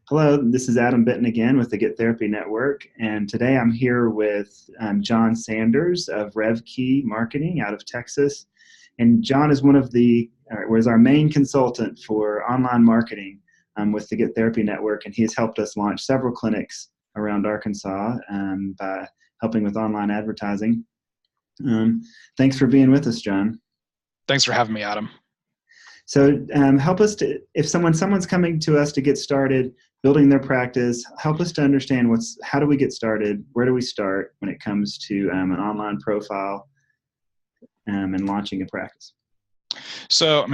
Hello, this is Adam Benton again with the Get Therapy Network, and today I'm here with John Sanders of RevKey Marketing out of Texas. And John is was our main consultant for online marketing with the Get Therapy Network, and he has helped us launch several clinics around Arkansas by helping with online advertising. Thanks for being with us, John. Thanks for having me, Adam. So help us to, if someone's coming to us to get started building their practice, help us to understand how do we get started? Where do we start when it comes to an online profile and launching a practice? So,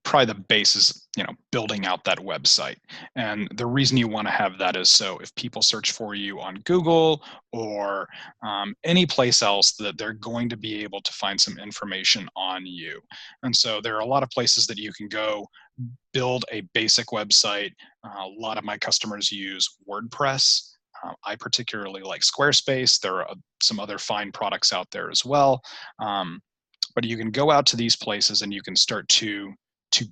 probably the base is, building out that website. And the reason you want to have that is so if people search for you on Google or any place else, that they're going to be able to find some information on you. And so there are a lot of places that you can go build a basic website. A lot of my customers use WordPress. I particularly like Squarespace. There are some other fine products out there as well. But you can go out to these places and you can start to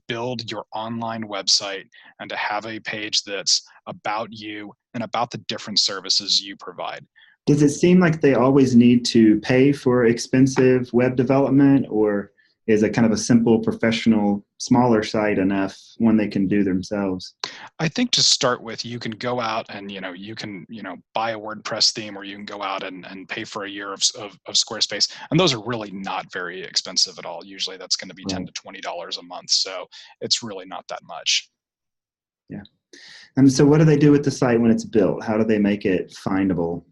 build your online website and to have a page that's about you and about the different services you provide. Does it seem like they always need to pay for expensive web development, or is it kind of a simple, professional, smaller site enough one they can do themselves? I think to start with, you can go out and, you can, buy a WordPress theme, or you can go out and pay for a year of Squarespace. And those are really not very expensive at all. Usually that's going to be $10 to $20 a month. So it's really not that much. Yeah. And so what do they do with the site when it's built? How do they make it findable?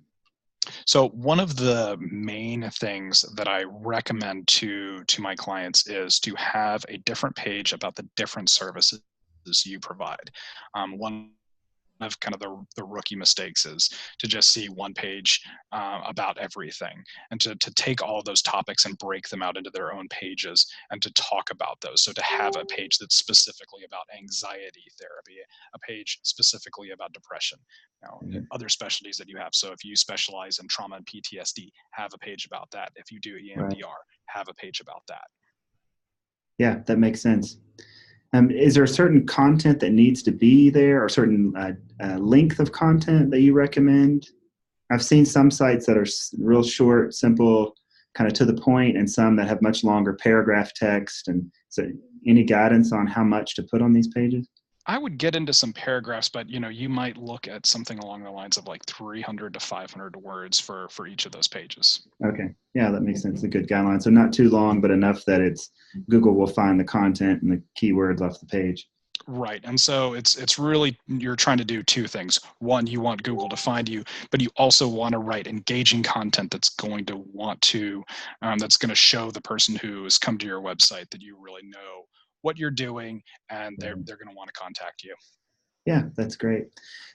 So one of the main things that I recommend to my clients is to have a different page about the different services you provide. One of kind of the rookie mistakes is to just see one page about everything, and to take all of those topics and break them out into their own pages and to talk about those. So to have a page that's specifically about anxiety therapy, a page specifically about depression, other specialties that you have. So if you specialize in trauma and PTSD, have a page about that. If you do EMDR, have a page about that. Yeah, that makes sense. Is there a certain content that needs to be there, or a certain length of content that you recommend? I've seen some sites that are real short, simple, kind of to the point, and some that have much longer paragraph text. And so any guidance on how much to put on these pages? I would get into some paragraphs, but you might look at something along the lines of like 300 to 500 words for each of those pages. Okay. Yeah, that makes sense. A good guideline. So not too long, but enough that Google will find the content and the keywords off the page. Right. And so it's really, you're trying to do two things. One, you want Google to find you, but you also want to write engaging content that's going to that's going to show the person who has come to your website that you really know what you're doing, and they're going to want to contact you. Yeah, that's great.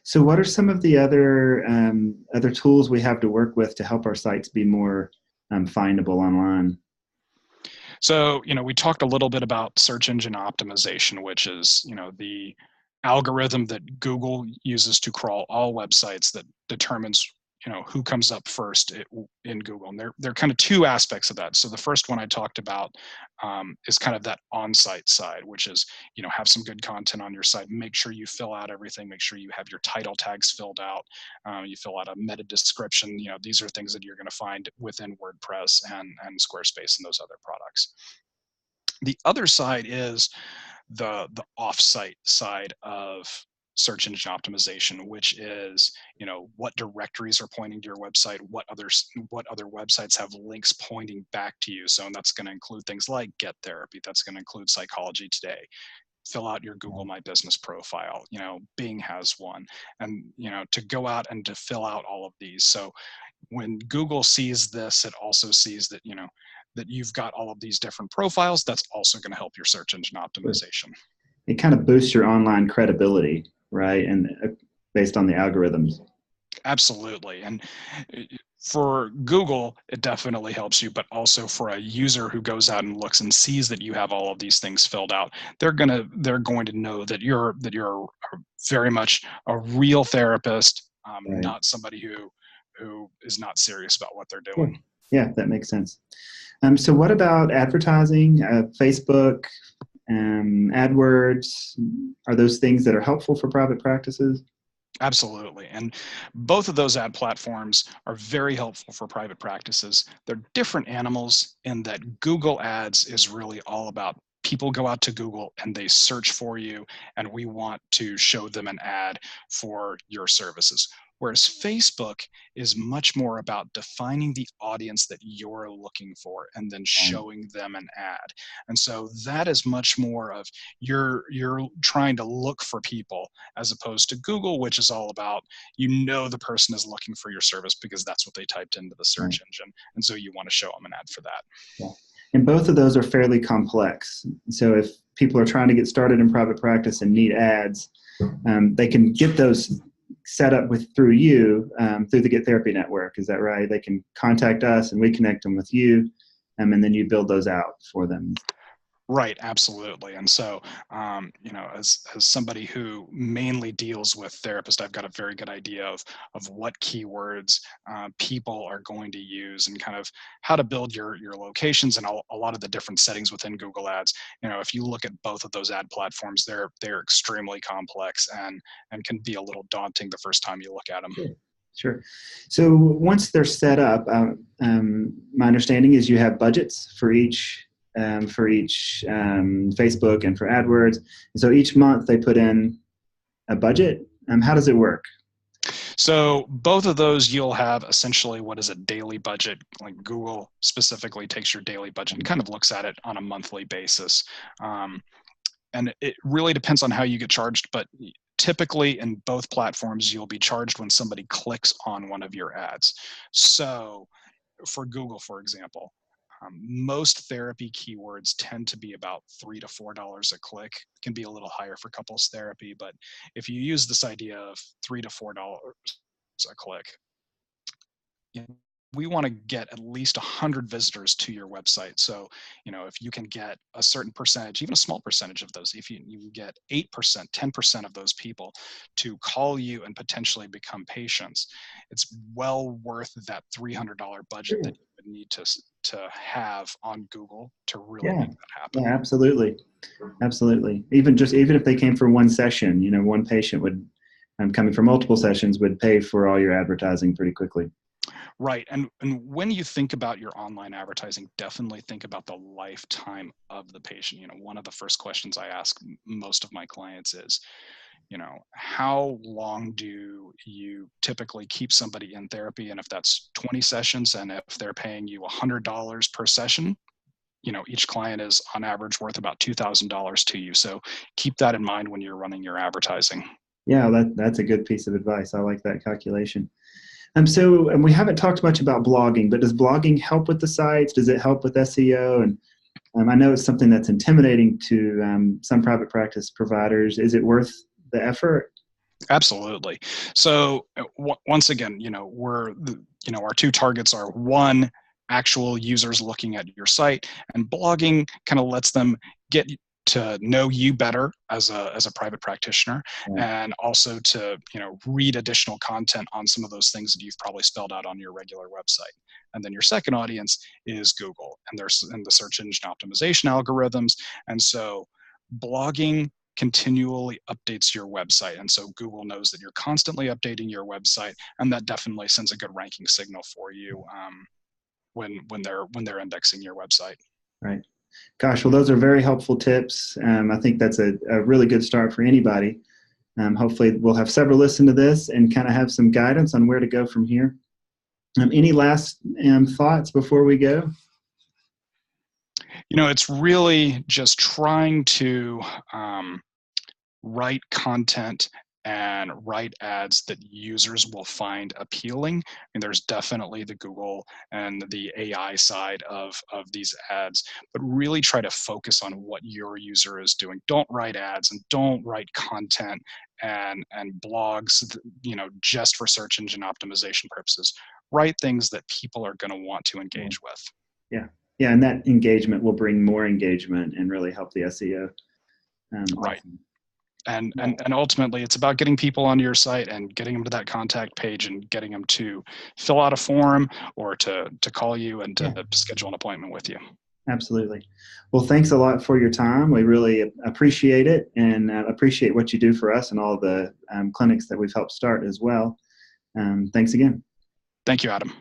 So what are some of the other tools we have to work with to help our sites be more findable online? So, we talked a little bit about search engine optimization, which is, the algorithm that Google uses to crawl all websites that determines, who comes up first in Google. And there are kind of two aspects of that. So the first one I talked about is kind of that on-site side, which is, have some good content on your site. Make sure you fill out everything. Make sure you have your title tags filled out. You fill out a meta description. These are things that you're going to find within WordPress and Squarespace and those other products. The other side is the off-site side of search engine optimization, which is, what directories are pointing to your website, what other websites have links pointing back to you. So, and that's going to include things like Get Therapy. That's going to include Psychology Today. Fill out your Google My Business profile. Bing has one, and to go out and to fill out all of these. So when Google sees this, it also sees that that you've got all of these different profiles. That's also going to help your search engine optimization. It kind of boosts your online credibility, right? And based on the algorithms. Absolutely. And for Google, it definitely helps you, but also for a user who goes out and looks and sees that you have all of these things filled out, they're going to know that you're very much a real therapist, right. Not somebody who is not serious about what they're doing. Yeah, that makes sense. So what about advertising, Facebook, AdWords, are those things that are helpful for private practices? Absolutely. And both of those ad platforms are very helpful for private practices. They're different animals in that Google Ads is really all about people go out to Google and they search for you, and we want to show them an ad for your services. Whereas Facebook is much more about defining the audience that you're looking for and then showing them an ad. And so that is much more of you're trying to look for people, as opposed to Google, which is all about, the person is looking for your service because that's what they typed into the search engine. And so you want to show them an ad for that. Yeah. And both of those are fairly complex. So if people are trying to get started in private practice and need ads, they can get those set up through you, through the Get Therapy Network. Is that right? They can contact us and we connect them with you, and then you build those out for them. Right, absolutely. And so, as somebody who mainly deals with therapists, I've got a very good idea of what keywords people are going to use and kind of how to build your locations and a lot of the different settings within Google Ads. If you look at both of those ad platforms, they're extremely complex and can be a little daunting the first time you look at them. Sure. So once they're set up, my understanding is you have budgets for each Facebook and for AdWords. And so each month they put in a budget. How does it work? So both of those, you'll have essentially what is a daily budget. Like Google specifically takes your daily budget and kind of looks at it on a monthly basis. And it really depends on how you get charged, but typically in both platforms, you'll be charged when somebody clicks on one of your ads. So for Google, for example, most therapy keywords tend to be about $3 to $4 a click. It can be a little higher for couples therapy, but if you use this idea of $3 to $4 a click, we want to get at least 100 visitors to your website. So, if you can get a certain percentage, even a small percentage of those, if you can get 8%, 10% of those people to call you and potentially become patients, it's well worth that $300 budget that you would need to have on Google to really make that happen. Yeah, absolutely. Absolutely. Even if they came for one session, one patient would, coming for multiple sessions, would pay for all your advertising pretty quickly. Right. And when you think about your online advertising, definitely think about the lifetime of the patient. One of the first questions I ask most of my clients is, how long do you typically keep somebody in therapy? And if that's 20 sessions, and if they're paying you $100 per session, each client is on average worth about $2,000 to you. So keep that in mind when you're running your advertising. Yeah, that's a good piece of advice. I like that calculation. So we haven't talked much about blogging, but does blogging help with the sites? Does it help with SEO? And I know it's something that's intimidating to some private practice providers. Is it worth the effort? Absolutely. So once again, our two targets are, one, actual users looking at your site, and blogging kind of lets them get to know you better as a private practitioner, and also to read additional content on some of those things that you've probably spelled out on your regular website. And then your second audience is Google and the search engine optimization algorithms. And so blogging continually updates your website, and so Google knows that you're constantly updating your website, and that definitely sends a good ranking signal for you when they're indexing your website. Right. Gosh, well, those are very helpful tips. I think that's a really good start for anybody. Hopefully we'll have several listen to this and kind of have some guidance on where to go from here. Any last thoughts before we go? It's really just trying to write content and write ads that users will find appealing. And there's definitely the Google and the AI side of these ads, but really try to focus on what your user is doing. Don't write ads and don't write content and blogs, just for search engine optimization purposes. Write things that people are going to want to engage with. Yeah, and that engagement will bring more engagement and really help the SEO. Right. And ultimately, it's about getting people onto your site and getting them to that contact page and getting them to fill out a form or to call you and to schedule an appointment with you. Absolutely. Well, thanks a lot for your time. We really appreciate it, and appreciate what you do for us and all the clinics that we've helped start as well. Thanks again. Thank you, Adam.